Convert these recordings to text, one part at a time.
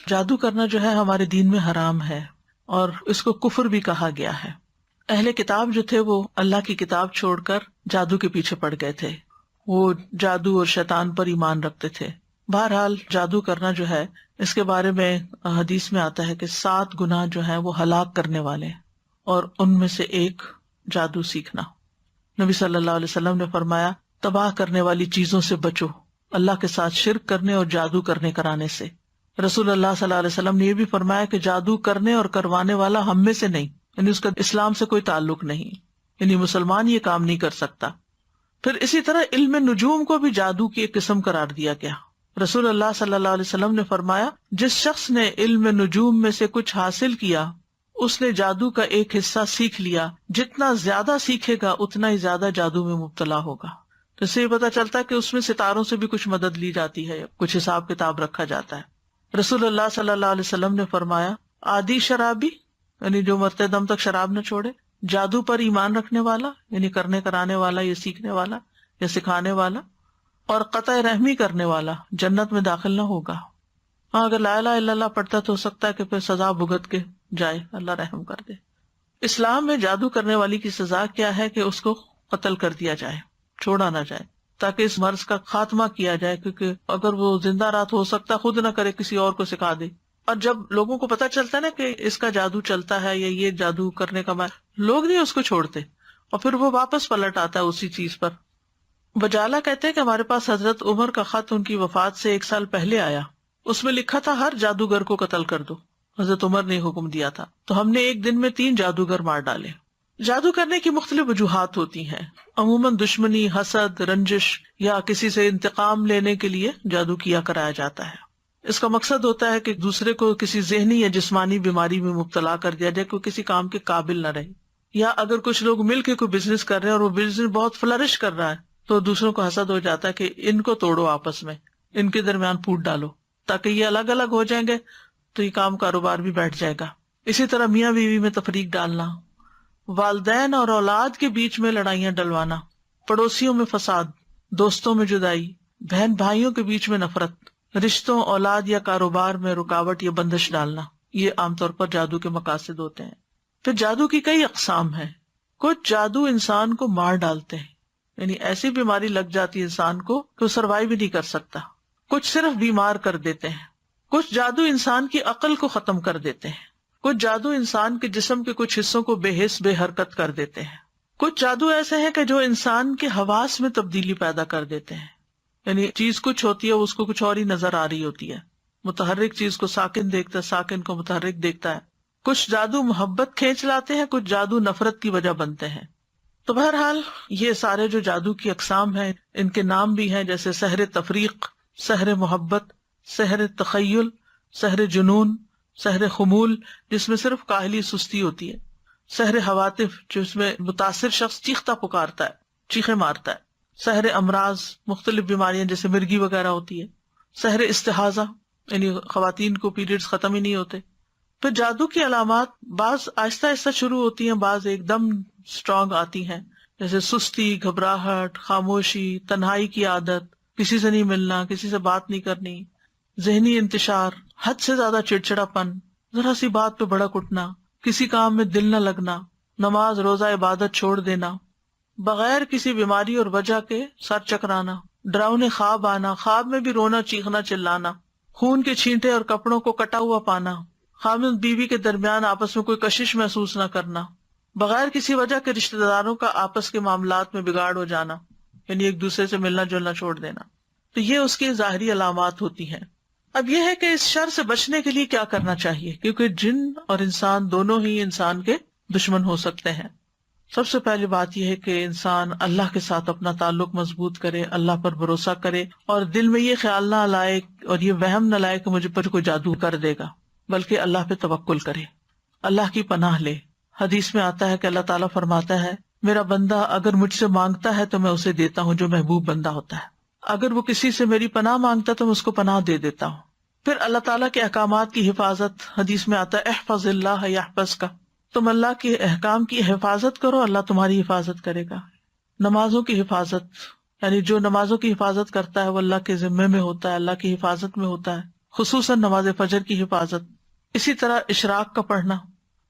جادو کرنا جو ہے ہمارے دین میں حرام ہے اور اس کو کفر بھی کہا گیا ہے۔ اہل کتاب جو تھے وہ اللہ کی کتاب چھوڑ کر جادو کے پیچھے پڑ گئے تھے، وہ جادو اور شیطان پر ایمان رکھتے تھے۔ بہرحال جادو کرنا جو ہے اس کے بارے میں حدیث میں آتا ہے کہ 7 گناہ جو ہیں وہ ہلاک کرنے والے ہیں، اور ان میں سے ایک جادو سیکھنا۔ نبی صلی اللہ علیہ وسلم نے فرمایا تباہ کرنے والی چیزوں سے بچو، اللہ کے ساتھ شرک کرنے اور جادو کرنے کرانے سے۔ رسول اللہ صلی اللہ علیہ وسلم نے یہ بھی فرمایا کہ جادو کرنے اور کروانے والا ہم میں سے نہیں، یعنی اس کا اسلام سے کوئی تعلق نہیں، یعنی مسلمان یہ کام نہیں کر سکتا۔ پھر اسی طرح علم نجوم کو بھی جادو کی ایک قسم قرار دیا گیا۔ رسول اللہ صلی اللہ علیہ وسلم نے فرمایا جس شخص نے علم نجوم میں سے کچھ حاصل کیا اس نے جادو کا ایک حصہ سیکھ لیا، جتنا زیادہ سیکھے گا اتنا ہی زیادہ جادو میں مبتلا ہوگا۔ تو اس سے یہ پتا چلتا ہے کہ اس میں ستاروں سے بھی کچھ مدد لی جاتی ہے، کچھ حساب کتاب رکھا جاتا ہے۔ رسول اللہ صلی اللہ علیہ وسلم نے فرمایا عادی شرابی، یعنی جو مرتے دم تک شراب نہ چھوڑے، جادو پر ایمان رکھنے والا، یعنی کرنے کرانے والا یا سیکھنے والا یا سکھانے والا، اور قطع رحمی کرنے والا جنت میں داخل نہ ہوگا۔ ہاں اگر لا الہ الا اللہ پڑھتا تو ہو سکتا ہے کہ پھر سزا بھگت کے جائے، اللہ رحم کر دے۔ اسلام میں جادو کرنے والی کی سزا کیا ہے کہ اس کو قتل کر دیا جائے، چھوڑا نہ جائے، تاکہ اس مرض کا خاتمہ کیا جائے، کیونکہ اگر وہ زندہ رات ہو سکتا خود نہ کرے، کسی اور کو سکھا دے۔ اور جب لوگوں کو پتا چلتا ہے نا کہ اس کا جادو چلتا ہے یا یہ جادو کرنے کا لوگ نہیں اس کو چھوڑتے، اور پھر وہ واپس پلٹ آتا ہے اسی چیز پر۔ بجالہ کہتے ہیں کہ ہمارے پاس حضرت عمر کا خط ان کی وفات سے 1 سال پہلے آیا، اس میں لکھا تھا ہر جادوگر کو قتل کر دو۔ حضرت عمر نے حکم دیا تھا، تو ہم نے ایک دن میں 3 جادوگر مار ڈالے۔ جادو کرنے کی مختلف وجوہات ہوتی ہیں، عموماً دشمنی، حسد، رنجش یا کسی سے انتقام لینے کے لیے جادو کیا کرایا جاتا ہے۔ اس کا مقصد ہوتا ہے کہ دوسرے کو کسی ذہنی یا جسمانی بیماری میں مبتلا کر دیا جائے، کوئی کسی کام کے قابل نہ رہے۔ یا اگر کچھ لوگ مل کے کوئی بزنس کر رہے ہیں اور وہ بزنس بہت فلرش کر رہا ہے تو دوسروں کو حسد ہو جاتا ہے کہ ان کو توڑو، آپس میں ان کے درمیان پھوٹ ڈالو تاکہ یہ الگ الگ ہو جائیں گے تو یہ کام کاروبار بھی بیٹھ جائے گا۔ اسی طرح میاں بیوی میں تفریق ڈالنا، والدین اور اولاد کے بیچ میں لڑائیاں ڈلوانا، پڑوسیوں میں فساد، دوستوں میں جدائی، بہن بھائیوں کے بیچ میں نفرت، رشتوں، اولاد یا کاروبار میں رکاوٹ یا بندش ڈالنا، یہ عام طور پر جادو کے مقاصد ہوتے ہیں۔ پھر جادو کی کئی اقسام ہیں۔ کچھ جادو انسان کو مار ڈالتے ہیں، یعنی ایسی بیماری لگ جاتی ہے انسان کو کہ وہ سروائیو بھی نہیں کر سکتا۔ کچھ صرف بیمار کر دیتے ہیں۔ کچھ جادو انسان کی عقل کو ختم کر دیتے ہیں۔ کچھ جادو انسان کے جسم کے کچھ حصوں کو بے حس بے حرکت کر دیتے ہیں۔ کچھ جادو ایسے ہیں کہ جو انسان کے حواس میں تبدیلی پیدا کر دیتے ہیں، یعنی چیز کچھ ہوتی ہے اس کو کچھ اور ہی نظر آ رہی ہوتی ہے، متحرک چیز کو ساکن دیکھتا ہے، ساکن کو متحرک دیکھتا ہے۔ کچھ جادو محبت کھینچ لاتے ہیں، کچھ جادو نفرت کی وجہ بنتے ہیں۔ تو بہرحال یہ سارے جو جادو کی اقسام ہیں ان کے نام بھی ہیں، جیسے سحر تفریق، سحر محبت، سحر تخیل، سحر جنون، سحر خمول جس میں صرف کاہلی سستی ہوتی ہے، سحر حواتف جس میں متاثر شخص چیختا پکارتا ہے، چیخے مارتا ہے، سحر امراض مختلف بیماریاں جیسے مرگی وغیرہ ہوتی ہے، سحر استحاضہ یعنی خواتین کو پیریڈز ختم ہی نہیں ہوتے۔ پھر جادو کی علامات بعض آہستہ آہستہ شروع ہوتی ہیں، بعض ایک دم اسٹرانگ آتی ہیں، جیسے سستی، گھبراہٹ، خاموشی، تنہائی کی عادت، کسی سے نہیں ملنا، کسی سے بات نہیں کرنی، ذہنی انتشار، حد سے زیادہ چڑچڑا پن، ذرا سی بات پہ بھڑک اٹھنا، کسی کام میں دل نہ لگنا، نماز روزہ عبادت چھوڑ دینا، بغیر کسی بیماری اور وجہ کے سر چکرانا، ڈراؤنے خواب آنا، خواب میں بھی رونا، چیخنا، چلانا، خون کے چھینٹے اور کپڑوں کو کٹا ہوا پانا، خامد بیوی کے درمیان آپس میں کوئی کشش محسوس نہ کرنا، بغیر کسی وجہ کے رشتہ داروں کا آپس کے معاملات میں بگاڑ ہو جانا، یعنی ایک دوسرے سے ملنا جلنا چھوڑ دینا۔ تو یہ اس کی ظاہری علامات ہوتی ہیں۔ اب یہ ہے کہ اس شر سے بچنے کے لیے کیا کرنا چاہیے، کیونکہ جن اور انسان دونوں ہی انسان کے دشمن ہو سکتے ہیں۔ سب سے پہلی بات یہ ہے کہ انسان اللہ کے ساتھ اپنا تعلق مضبوط کرے، اللہ پر بھروسہ کرے، اور دل میں یہ خیال نہ لائے اور یہ وہم نہ لائے کہ مجھے پر کوئی جادو کر دے گا، بلکہ اللہ پہ توکل کرے، اللہ کی پناہ لے۔ حدیث میں آتا ہے کہ اللہ تعالیٰ فرماتا ہے میرا بندہ اگر مجھ سے مانگتا ہے تو میں اسے دیتا ہوں جو محبوب بندہ ہوتا ہے، اگر وہ کسی سے میری پناہ مانگتا ہے تو میں اس کو پناہ دے دیتا ہوں۔ پھر اللہ تعالیٰ کے احکامات کی حفاظت، حدیث میں آتا ہے احفظ اللہ یحفظک، تم اللہ کے احکام کی حفاظت کرو، اللہ تمہاری حفاظت کرے گا۔ نمازوں کی حفاظت، یعنی جو نمازوں کی حفاظت کرتا ہے وہ اللہ کے ذمے میں ہوتا ہے، اللہ کی حفاظت میں ہوتا ہے۔ خصوصاً نماز فجر کی حفاظت. اسی طرح اشراق کا پڑھنا.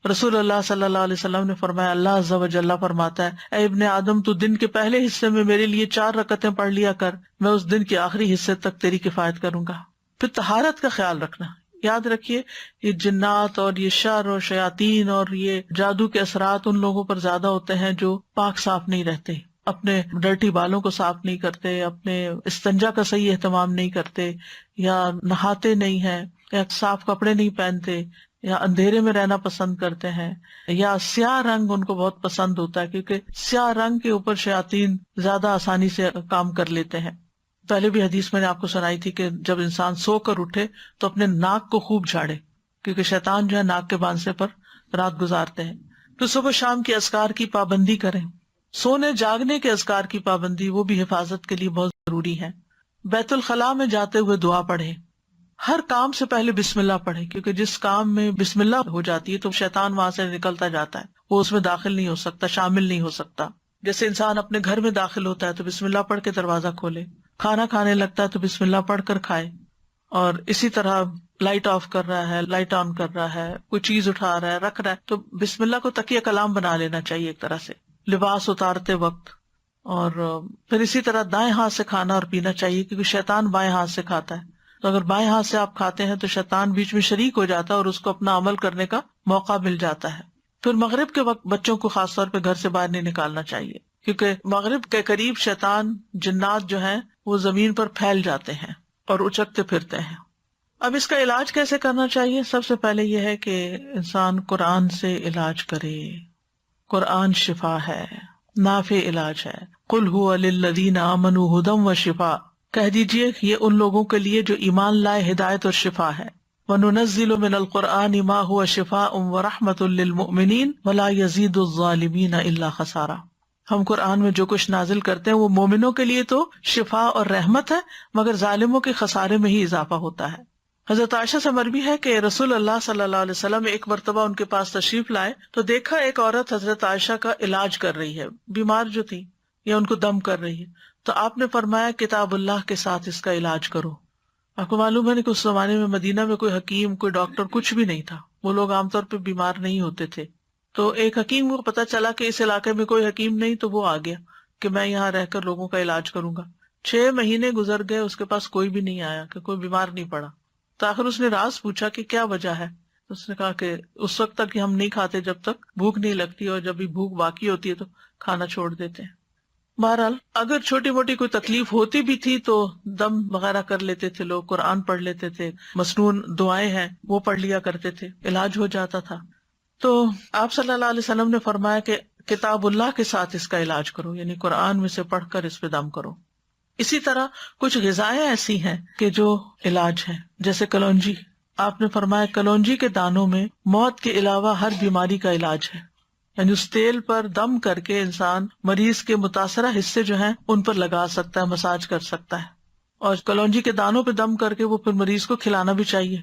رسول اللہ صلی اللہ علیہ وسلم نے فرمایا، اللہ عز و جل فرماتا ہے، اے ابن آدم تو دن کے پہلے حصے میں میرے لیے 4 رکعتیں پڑھ لیا کر، میں اس دن کے آخری حصے تک تیری کفایت کروں گا. پھر طہارت کا خیال رکھنا. یاد رکھیے یہ جنات اور یہ شر اور شیاطین اور یہ جادو کے اثرات ان لوگوں پر زیادہ ہوتے ہیں جو پاک صاف نہیں رہتے، اپنے ڈرٹی بالوں کو صاف نہیں کرتے، اپنے استنجا کا صحیح اہتمام نہیں کرتے، یا نہاتے نہیں ہیں، یا صاف کپڑے نہیں پہنتے، یا اندھیرے میں رہنا پسند کرتے ہیں، یا سیاہ رنگ ان کو بہت پسند ہوتا ہے کیونکہ سیاہ رنگ کے اوپر شیاطین زیادہ آسانی سے کام کر لیتے ہیں. پہلے بھی حدیث میں نے آپ کو سنائی تھی کہ جب انسان سو کر اٹھے تو اپنے ناک کو خوب جھاڑے، کیونکہ شیطان جو ہے ناک کے باندھنے پر رات گزارتے ہیں. تو صبح شام کے اذکار کی پابندی کریں. سونے جاگنے کے اذکار کی پابندی، وہ بھی حفاظت کے لیے بہت ضروری ہے. بیت الخلاء میں جاتے ہوئے دعا پڑھیں. ہر کام سے پہلے بسم اللہ پڑھیں، کیونکہ جس کام میں بسم اللہ ہو جاتی ہے تو شیطان وہاں سے نکلتا جاتا ہے، وہ اس میں داخل نہیں ہو سکتا، شامل نہیں ہو سکتا. جیسے انسان اپنے گھر میں داخل ہوتا ہے تو بسم اللہ پڑھ کے دروازہ کھولے، کھانا کھانے لگتا ہے تو بسم اللہ پڑھ کر کھائے. اور اسی طرح لائٹ آف کر رہا ہے، لائٹ آن کر رہا ہے، کوئی چیز اٹھا رہا ہے، رکھ رہا ہے، تو بسم اللہ کو تکیہ کلام بنا لینا چاہیے ایک طرح سے لباس اتارتے وقت. اور پھر اسی طرح دائیں ہاتھ سے کھانا اور پینا چاہیے، کیونکہ شیطان بائیں ہاتھ سے کھاتا ہے. تو اگر بائیں ہاتھ سے آپ کھاتے ہیں تو شیطان بیچ میں شریک ہو جاتا ہے اور اس کو اپنا عمل کرنے کا موقع مل جاتا ہے. پھر مغرب کے وقت بچوں کو خاص طور پہ گھر سے باہر نہیں نکالنا چاہیے، کیونکہ مغرب کے قریب شیطان جنات جو ہیں وہ زمین پر پھیل جاتے ہیں اور اچکتے پھرتے ہیں. اب اس کا علاج کیسے کرنا چاہیے؟ سب سے پہلے یہ ہے کہ انسان قرآن سے علاج کرے. قرآن شفا ہے، نافع علاج ہے. قل هو للذین آمنوا ھدی وشفاء، کہہ دیجئے یہ ان لوگوں کے لیے جو ایمان لائے ہدایت اور شفا ہے. وَنُنَزِّلُ مِنَ الْقُرْآنِ مَا هُوَ شِفَاءٌ وَرَحْمَةٌ لِّلْمُؤْمِنِينَ وَلَا يَزِيدُ الظَّالِمِينَ إِلَّا خَسَارًا. ہم قرآن میں جو کچھ نازل کرتے ہیں وہ مومنوں کے لیے تو شفا اور رحمت ہے، مگر ظالموں کے خسارے میں ہی اضافہ ہوتا ہے. حضرت عائشہ سے مروی ہے کہ رسول اللہ صلی اللہ علیہ وسلم ایک مرتبہ ان کے پاس تشریف لائے تو دیکھا ایک عورت حضرت عائشہ کا علاج کر رہی ہے، بیمار جو تھی یا ان کو دم کر رہی ہے. تو آپ نے فرمایا کتاب اللہ کے ساتھ اس کا علاج کرو. آپ کو معلوم ہے کہ اس زمانے میں مدینہ میں کوئی حکیم، کوئی ڈاکٹر کچھ بھی نہیں تھا، وہ لوگ عام طور پہ بیمار نہیں ہوتے تھے. تو ایک حکیم کو پتا چلا کہ اس علاقے میں کوئی حکیم نہیں، تو وہ آ گیا کہ میں یہاں رہ کر لوگوں کا علاج کروں گا. 6 مہینے گزر گئے، اس کے پاس کوئی بھی نہیں آیا، کہ کوئی بیمار نہیں پڑا. تو آخر اس نے راز پوچھا کہ کیا وجہ ہے. اس نے کہا کہ اس وقت تک ہم نہیں کھاتے جب تک بھوک نہیں لگتی، اور جب بھی بھوک باقی ہوتی ہے تو کھانا چھوڑ دیتے ہیں. بہرحال اگر چھوٹی موٹی کوئی تکلیف ہوتی بھی تھی تو دم وغیرہ کر لیتے تھے لوگ، قرآن پڑھ لیتے تھے، مسنون دعائیں ہیں وہ پڑھ لیا کرتے تھے، علاج ہو جاتا تھا. تو آپ صلی اللہ علیہ وسلم نے فرمایا کہ کتاب اللہ کے ساتھ اس کا علاج کرو، یعنی قرآن میں سے پڑھ کر اس پہ دم کرو. اسی طرح کچھ غذائیں ایسی ہیں کہ جو علاج ہیں، جیسے کلونجی. آپ نے فرمایا کلونجی کے دانوں میں موت کے علاوہ ہر بیماری کا علاج ہے، یعنی اس تیل پر دم کر کے انسان مریض کے متاثرہ حصے جو ہیں ان پر لگا سکتا ہے، مساج کر سکتا ہے. اور کلونجی کے دانوں پہ دم کر کے وہ پھر مریض کو کھلانا بھی چاہیے.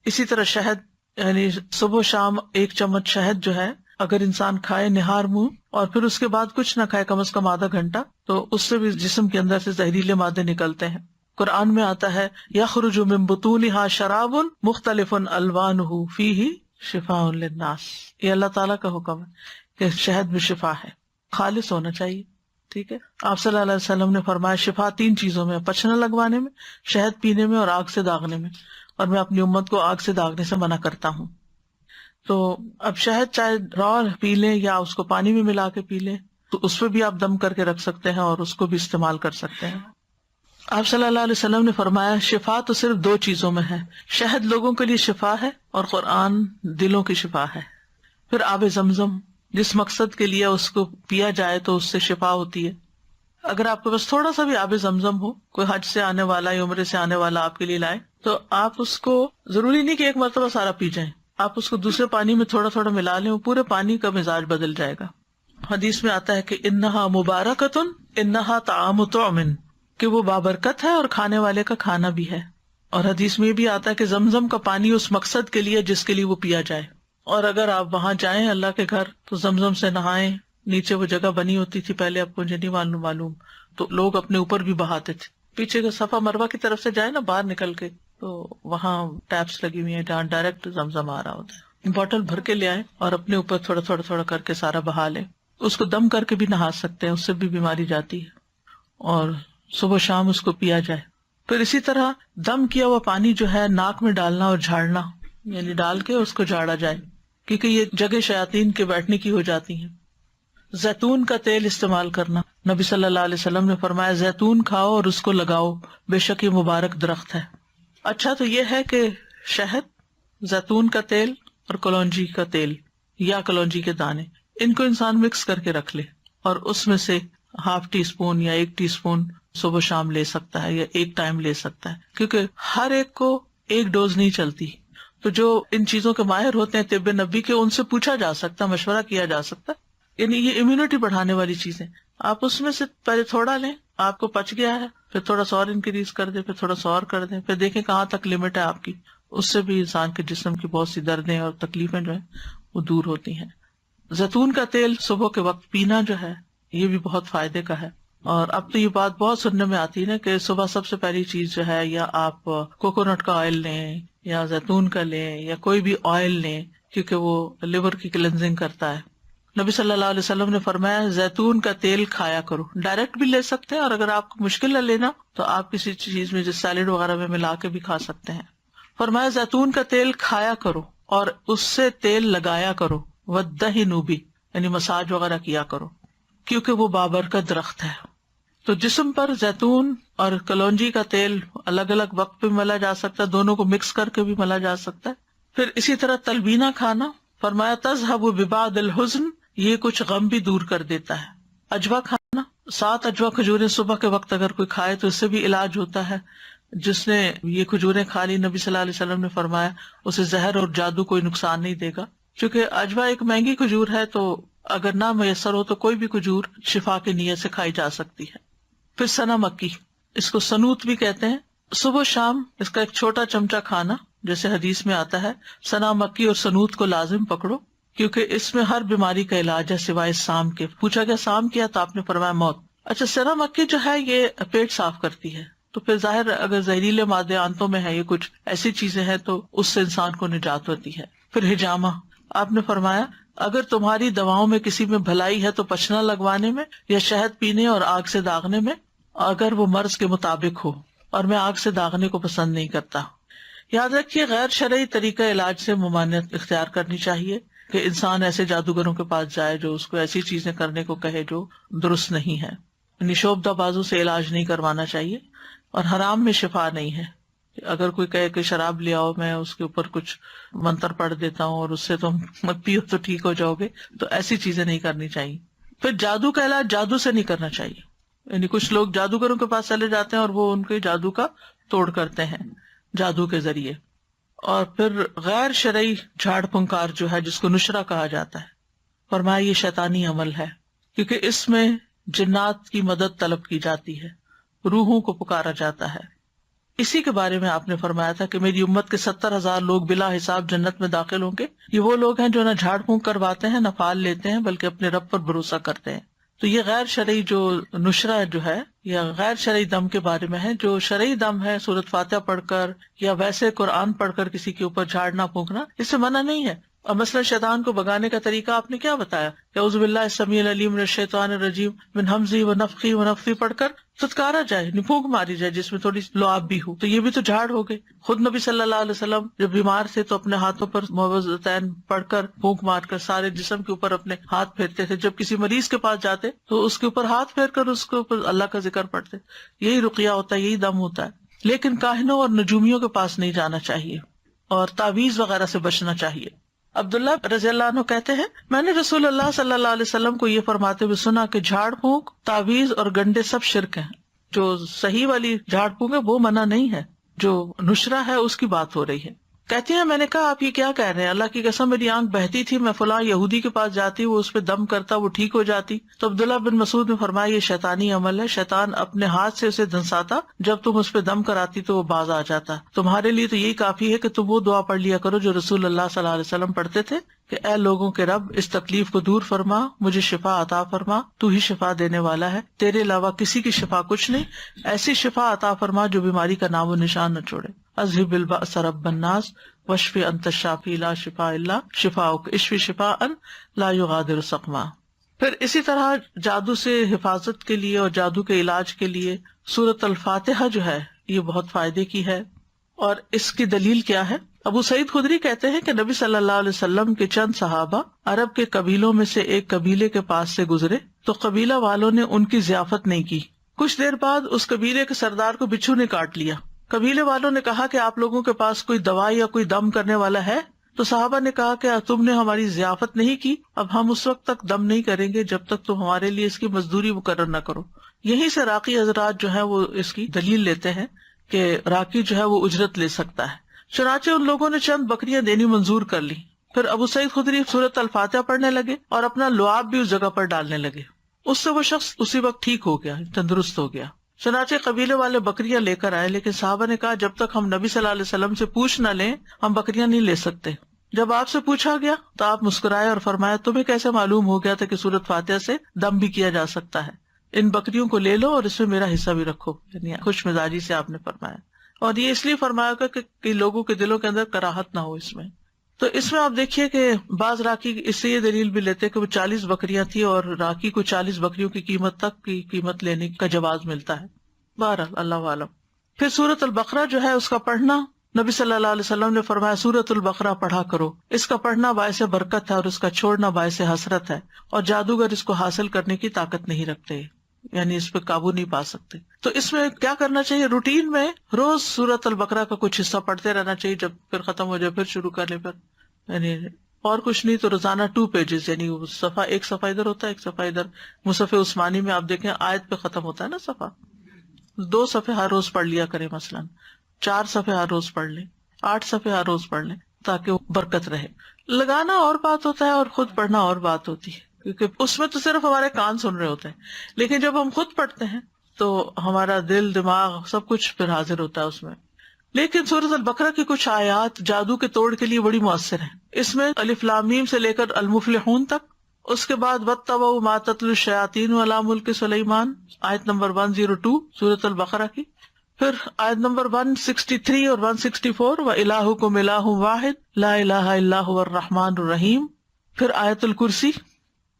اسی طرح شہد، یعنی صبح شام 1 چمچ شہد جو ہے اگر انسان کھائے نہار منہ، اور پھر اس کے بعد کچھ نہ کھائے کم از کم آدھا گھنٹہ، تو اس سے بھی جسم کے اندر سے زہریلے مادے نکلتے ہیں. قرآن میں آتا ہے یخرج من بطونها شراب مختلف الوانہ فیہ شفاء للناس. یہ اللہ تعالیٰ کا حکم ہے کہ شہد میں شفا ہے، خالص ہونا چاہیے. ٹھیک ہے، آپ صلی اللہ علیہ وسلم نے فرمایا شفا 3 چیزوں میں، پچھنا لگوانے میں، شہد پینے میں، اور آگ سے داغنے میں. اور میں اپنی امت کو آگ سے داغنے سے منع کرتا ہوں. تو اب شہد چاہے را پی لیں یا اس کو پانی میں ملا کے پی لیں، تو اس پہ بھی آپ دم کر کے رکھ سکتے ہیں اور اس کو بھی استعمال کر سکتے ہیں. آپ صلی اللہ علیہ وسلم نے فرمایا شفا تو صرف 2 چیزوں میں ہے، شہد لوگوں کے لیے شفا ہے اور قرآن دلوں کی شفا ہے. پھر آب زمزم، جس مقصد کے لیے اس کو پیا جائے تو اس سے شفا ہوتی ہے. اگر آپ کے پاس تھوڑا سا بھی آب زمزم ہو، کوئی حج سے آنے والا یا عمرے سے آنے والا آپ کے لیے لائے، تو آپ اس کو ضروری نہیں کہ ایک مرتبہ سارا پی جائیں، آپ اس کو دوسرے پانی میں تھوڑا تھوڑا ملا لیں، وہ پورے پانی کا مزاج بدل جائے گا. حدیث میں آتا ہے کہ انہا مبارکتن انہا طعام طعم، کہ وہ بابرکت ہے اور کھانے والے کا کھانا بھی ہے. اور حدیث میں بھی آتا ہے کہ زمزم کا پانی اس مقصد کے لیے جس کے لیے وہ پیا جائے. اور اگر آپ وہاں جائیں اللہ کے گھر تو زمزم سے نہائیں. نیچے وہ جگہ بنی ہوتی تھی پہلے، آپ کو نہیں معلوم، تو لوگ اپنے اوپر بھی بہاتے تھے. پیچھے کا صفا مروہ کی طرف سے جائے نا باہر نکل کے، تو وہاں ٹیپس لگی ہوئی ہیں جہاں ڈائریکٹ زمزم آ رہا ہوتا ہے. بوٹل بھر کے لے آئیں اور اپنے اوپر تھوڑا تھوڑا تھوڑا کر کے سارا بہا لیں. اس کو دم کر کے بھی نہا سکتے ہیں، اس سے بھی بیماری جاتی ہے، اور صبح شام اس کو پیا جائے. پھر اسی طرح دم کیا ہوا پانی جو ہے ناک میں ڈالنا اور جھاڑنا، یعنی ڈال کے اس کو جھاڑا جائے، کیونکہ یہ جگہ شیاطین کے بیٹھنے کی ہو جاتی ہیں. زیتون کا تیل استعمال کرنا، نبی صلی اللہ علیہ وسلم نے فرمایا زیتون کھاؤ اور اس کو لگاؤ، بے شک یہ مبارک درخت ہے. اچھا تو یہ ہے کہ شہد، زیتون کا تیل اور کلونجی کا تیل یا کلونجی کے دانے، ان کو انسان مکس کر کے رکھ لے اور اس میں سے ½ ٹی اسپون یا 1 ٹی اسپون صبح شام لے سکتا ہے یا ایک ٹائم لے سکتا ہے، کیونکہ ہر ایک کو ایک ڈوز نہیں چلتی. تو جو ان چیزوں کے ماہر ہوتے ہیں طب نبی کے، ان سے پوچھا جا سکتا، مشورہ کیا جا سکتا. یعنی یہ امیونٹی بڑھانے والی چیزیں، آپ اس میں سے پہلے تھوڑا لیں، آپ کو پچ گیا ہے پھر تھوڑا سا اور انکریز کر دیں، پھر تھوڑا سا اور کر دیں، پھر دیکھیں کہاں تک لمٹ ہے آپ کی. اس سے بھی انسان کے جسم کی بہت سی دردیں اور تکلیفیں جو ہیں وہ دور ہوتی ہیں. زیتون کا تیل صبح کے وقت پینا جو ہے یہ بھی بہت فائدے کا ہے. اور اب تو یہ بات بہت سننے میں آتی ہے نا کہ صبح سب سے پہلی چیز جو ہے یا آپ کوکونٹ کا آئل لیں یا زیتون کا لیں یا کوئی بھی آئل لیں، کیونکہ وہ لیور کی کلینزنگ کرتا ہے. نبی صلی اللہ علیہ وسلم نے فرمایا زیتون کا تیل کھایا کرو. ڈائریکٹ بھی لے سکتے ہیں، اور اگر آپ کو مشکل ہے لینا تو آپ کسی چیز میں جیسے سیلیڈ وغیرہ میں ملا کے بھی کھا سکتے ہیں. فرمایا زیتون کا تیل کھایا کرو اور اس سے تیل لگایا کرو، وَالدَّهِنُ بِهِ، یعنی مساج وغیرہ کیا کرو، کیونکہ وہ بابرکت درخت ہے. تو جسم پر زیتون اور کلونجی کا تیل الگ الگ وقت پہ ملا جا سکتا ہے، دونوں کو مکس کر کے بھی ملا جا سکتا ہے. پھر اسی طرح تلبینہ کھانا، فرمایا تذهب ببعض الحزن، یہ کچھ غم بھی دور کر دیتا ہے. اجوا کھانا، 7 اجوا کھجوریں صبح کے وقت اگر کوئی کھائے تو اس سے بھی علاج ہوتا ہے. جس نے یہ کھجوریں کھا لی، نبی صلی اللہ علیہ وسلم نے فرمایا اسے زہر اور جادو کوئی نقصان نہیں دے گا. چونکہ اجوا ایک مہنگی کھجور ہے، تو اگر نہ میسر ہو تو کوئی بھی کھجور شفا کی نیت سے کھائی جا سکتی ہے. پھر سنا مکی، اس کو سنوت بھی کہتے ہیں. صبح شام اس کا ایک چھوٹا چمچہ کھانا، جیسے حدیث میں آتا ہے سنا مکی اور سنوت کو لازم پکڑو، کیونکہ اس میں ہر بیماری کا علاج ہے سوائے سام کے. پوچھا گیا سام کیا تو آپ نے فرمایا موت. اچھا سنا مکی جو ہے یہ پیٹ صاف کرتی ہے، تو پھر ظاہر اگر زہریلے مادے آنتوں میں ہے، یہ کچھ ایسی چیزیں ہیں تو اس سے انسان کو نجات ہوتی ہے. پھر ہجامہ، آپ نے فرمایا اگر تمہاری دواؤں میں کسی میں بھلائی ہے تو پچنا لگوانے میں یا شہد پینے اور آگ سے داغنے میں، اگر وہ مرض کے مطابق ہو، اور میں آگ سے داغنے کو پسند نہیں کرتا. یاد رکھیے غیر شرعی طریقہ علاج سے ممانعت اختیار کرنی چاہیے، کہ انسان ایسے جادوگروں کے پاس جائے جو اس کو ایسی چیزیں کرنے کو کہے جو درست نہیں ہے. نشوبدہ بازو سے علاج نہیں کروانا چاہیے، اور حرام میں شفا نہیں ہے. اگر کوئی کہے کہ شراب لے آؤ، میں اس کے اوپر کچھ منتر پڑھ دیتا ہوں اور اس سے تم مت پیو تو ٹھیک ہو جاؤ گے، تو ایسی چیزیں نہیں کرنی چاہیے. پھر جادو کا علاج جادو سے نہیں کرنا چاہیے، یعنی کچھ لوگ جادوگروں کے پاس چلے جاتے ہیں اور وہ ان کے جادو کا توڑ کرتے ہیں جادو کے ذریعے. اور پھر غیر شرعی جھاڑ پھنکار جو ہے جس کو نشرہ کہا جاتا ہے، فرمایا یہ شیطانی عمل ہے، کیونکہ اس میں جنات کی مدد طلب کی جاتی ہے، روحوں کو پکارا جاتا ہے. اسی کے بارے میں آپ نے فرمایا تھا کہ میری امت کے 70,000 لوگ بلا حساب جنت میں داخل ہوں گے. یہ وہ لوگ ہیں جو نہ جھاڑ پھونک کرواتے ہیں نہ پھال لیتے ہیں، بلکہ اپنے رب پر بھروسہ کرتے ہیں. تو یہ غیر شرعی جو نشرہ جو ہے یا غیر شرعی دم کے بارے میں ہے. جو شرعی دم ہے سورۃ فاتحہ پڑھ کر یا ویسے قرآن پڑھ کر کسی کے اوپر جھاڑنا پھونکنا، اس سے منع نہیں ہے. اور مثلا شیطان کو بگانے کا طریقہ آپ نے کیا بتایا، اعوذ باللہ السمیع العلیم من الشیطان الرجیم من ہمزہ ونفخہ ونفثہ پڑھ کر ستکارا جائے، پھونک ماری جائے جس میں تھوڑی لعاب بھی ہو، تو یہ بھی تو جھاڑ ہو گئے. خود نبی صلی اللہ علیہ وسلم جب بیمار تھے تو اپنے ہاتھوں پر معوذتین پڑھ کر پھونک مار کر سارے جسم کے اوپر اپنے ہاتھ پھیرتے تھے. جب کسی مریض کے پاس جاتے تو اس کے اوپر ہاتھ پھیر کر اس کے اوپر اللہ کا ذکر پڑھتے. یہی رقیہ ہوتا ہے، یہی دم ہوتا ہے. لیکن کاہنوں اور نجومیوں کے پاس نہیں جانا چاہیے اور تعویذ وغیرہ سے بچنا چاہیے. عبداللہ رضی اللہ عنہ کہتے ہیں میں نے رسول اللہ صلی اللہ علیہ وسلم کو یہ فرماتے ہوئے سنا کہ جھاڑ پھونک، تعویذ اور گنڈے سب شرک ہیں. جو صحیح والی جھاڑ پھونک ہے وہ منع نہیں ہے، جو نشرہ ہے اس کی بات ہو رہی ہے. کہتی ہیں میں نے کہا آپ یہ کیا کہہ رہے ہیں، اللہ کی قسم میری آنکھ بہتی تھی، میں فلاں یہودی کے پاس جاتی، وہ اس پہ دم کرتا، وہ ٹھیک ہو جاتی. تو عبداللہ بن مسعود نے فرمایا یہ شیطانی عمل ہے، شیطان اپنے ہاتھ سے اسے دھنساتا، جب تم اس پہ دم کراتی تو وہ باز آ جاتا. تمہارے لیے تو یہی کافی ہے کہ تم وہ دعا پڑھ لیا کرو جو رسول اللہ صلی اللہ علیہ وسلم پڑھتے تھے کہ اے لوگوں کے رب اس تکلیف کو دور فرما، مجھے شفا عطا فرما، تو ہی شفا دینے والا ہے، تیرے علاوہ کسی کی شفا کچھ نہیں، ایسی شفا عطا فرما جو بیماری کا نام و نشان نہ چھوڑے. اذهب البأس رب الناس واشف انت الشافی لا شفاء الا شفاؤک اشف شفاء لا یغادر سقما۔ پھر اسی طرح جادو سے حفاظت کے لیے اور جادو کے علاج کے لیے سورۃ الفاتحہ جو ہے یہ بہت فائدے کی ہے۔ اور اس کی دلیل کیا ہے؟ ابو سعید خدری کہتے ہیں کہ نبی صلی اللہ علیہ وسلم کے چند صحابہ عرب کے قبیلوں میں سے ایک قبیلے کے پاس سے گزرے تو قبیلہ والوں نے ان کی ضیافت نہیں کی۔ کچھ دیر بعد اس قبیلے کے سردار کو بچھو نے کاٹ لیا۔ قبیلے والوں نے کہا کہ آپ لوگوں کے پاس کوئی دوائی یا کوئی دم کرنے والا ہے؟ تو صحابہ نے کہا کہ تم نے ہماری ضیافت نہیں کی، اب ہم اس وقت تک دم نہیں کریں گے جب تک تم ہمارے لیے اس کی مزدوری مقرر نہ کرو۔ یہیں سے راقی حضرات جو ہے وہ اس کی دلیل لیتے ہیں کہ راقی جو ہے وہ اجرت لے سکتا ہے۔ چنانچہ ان لوگوں نے چند بکریاں دینی منظور کر لی۔ پھر ابو سعید خدری سورۃ الفاتحہ پڑھنے لگے اور اپنا لعاب بھی اس جگہ پر ڈالنے لگے۔ اس سے وہ شخص اسی وقت ٹھیک ہو گیا، تندرست ہو گیا۔ چنانچہ قبیلے والے بکریاں لے کر آئے، لیکن صحابہ نے کہا جب تک ہم نبی صلی اللہ علیہ وسلم سے پوچھ نہ لیں ہم بکریاں نہیں لے سکتے۔ جب آپ سے پوچھا گیا تو آپ مسکرائے اور فرمایا تمہیں کیسے معلوم ہو گیا تھا کہ سورۃ فاتحہ سے دم بھی کیا جا سکتا ہے؟ ان بکریوں کو لے لو اور اس میں میرا حصہ بھی رکھو، یعنی خوش مزاجی سے آپ نے فرمایا۔ اور یہ اس لیے فرمایا گا کہ لوگوں کے دلوں کے اندر کراہت نہ ہو اس میں۔ تو اس میں آپ دیکھیے کہ بعض راکی اس سے یہ دلیل بھی لیتے کہ وہ 40 بکریاں تھی اور راکی کو 40 بکریوں کی قیمت تک کی قیمت لینے کا جواز ملتا ہے۔ بہرحال اللہ عالم۔ پھر سورۃ البقرہ جو ہے اس کا پڑھنا، نبی صلی اللہ علیہ وسلم نے فرمایا سورۃ البقرہ پڑھا کرو، اس کا پڑھنا باعث برکت ہے اور اس کا چھوڑنا باعث حسرت ہے، اور جادوگر اس کو حاصل کرنے کی طاقت نہیں رکھتے، یعنی اس پہ قابو نہیں پا سکتے۔ تو اس میں کیا کرنا چاہیے؟ روٹین میں روز سورۃ البقرہ کا کچھ حصہ پڑھتے رہنا چاہیے، جب پھر ختم ہو جائے پھر شروع کر لیں، پھر یعنی اور کچھ نہیں تو روزانہ 2 پیجز، یعنی صفحہ ایک صفحہ ادھر ہوتا ہے ایک صفحہ ادھر۔ مصحف عثمانی میں آپ دیکھیں آیت پہ ختم ہوتا ہے نا صفحہ، 2 صفحے ہر روز پڑھ لیا کریں، مثلا 4 صفحے ہر روز پڑھ لیں، 8 صفحے ہر روز پڑھ لیں تاکہ وہ برکت رہے۔ لگانا اور بات ہوتا ہے اور خود پڑھنا اور بات ہوتی ہے، کیونکہ اس میں تو صرف ہمارے کان سن رہے ہوتے ہیں، لیکن جب ہم خود پڑھتے ہیں تو ہمارا دل دماغ سب کچھ پھر حاضر ہوتا ہے اس میں۔ لیکن سورۃ البقرہ کی کچھ آیات جادو کے توڑ کے لیے بڑی مؤثر ہیں۔ اس میں الف لام میم سے لے کر المفلحون تک، اس کے بعد واتبعوا ما تتلو الشیاطین علی ملک سلیمان، آیت نمبر 102 سورۃ البقرہ کی، پھر آیت نمبر 163 اور 164 وَإِلَٰهُكُمْ إِلَٰهٌ وَاحِدٌ لَا إِلَٰهَ إِلَّا هُوَ الرَّحْمَٰنُ الرَّحِيمُ، پھر آیت الکرسی،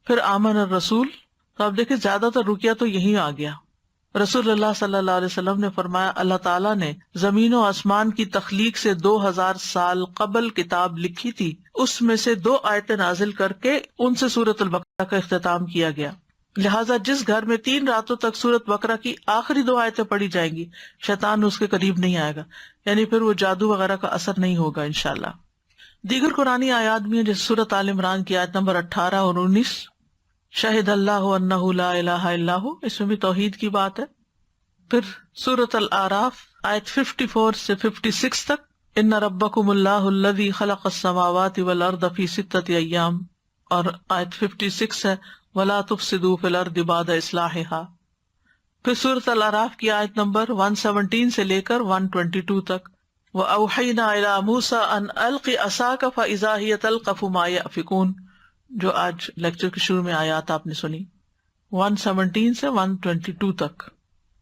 پھر آمن الرسول۔ تو آپ دیکھیں زیادہ تر رکیہ تو یہی آ گیا۔ رسول اللہ صلی اللہ علیہ وسلم نے فرمایا اللہ تعالیٰ نے زمین و آسمان کی تخلیق سے 2000 سال قبل کتاب لکھی تھی، اس میں سے 2 آیتیں نازل کر کے ان سے سورۃ البقرہ کا اختتام کیا گیا، لہٰذا جس گھر میں 3 راتوں تک سورۃ بقرہ کی آخری 2 آیتیں پڑھی جائیں گی شیطان اس کے قریب نہیں آئے گا، یعنی پھر وہ جادو وغیرہ کا اثر نہیں ہوگا انشاءاللہ۔ دیگر قرآنی آیات بھی ہیں جیسے سورۃ آل عمران کی آیت نمبر 18 اور 19، شہد اللہ انہ لا الہ الا ہو، اس میں بھی توحید کی بات ہے۔ پھر سورۃ الاعراف آیت 54 سے 56 تک، ان ربکم اللہ الذی خلق السماوات والارض فی 6 ایام، اور آیت 56 ہے ولا تفسدوا فی الارض بعد اصلاحها۔ پھر سورۃ الاعراف کی آیت نمبر 117 سے لے کر 122 تک، وأوحینا الی موسیٰ ان الق عصاک فاذا ہی تلقف ما یأفکون، جو آج لیکچر کے شروع میں آیات آپ نے سنی، 117 سے 122 تک۔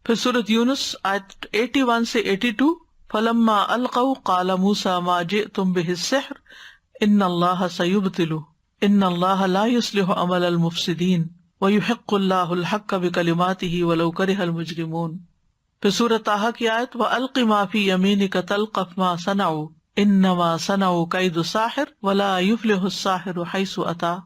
پھر سورۃ یونس آیت 81 سے 82، فلما القوا قال موسیٰ ما جئتم بہ السحر ان اللہ سیبطلہ ان اللہ لا یصلح عمل المفسدین ویحق اللہ الحق بکلماتہ ولو کرہ المجرمون۔ پھر سورۃ طٰہٰ کی آیت وَأَلْقِ مَا فِي يَمِينِكَ تَلْقَفْ مَا صَنَعُوا إِنَّمَا صَنَعُوا كَيْدُ سَاحِرٍ وَلَا يُفْلِحُ السَّاحِرُ حَيْثُ أَتَىٰ۔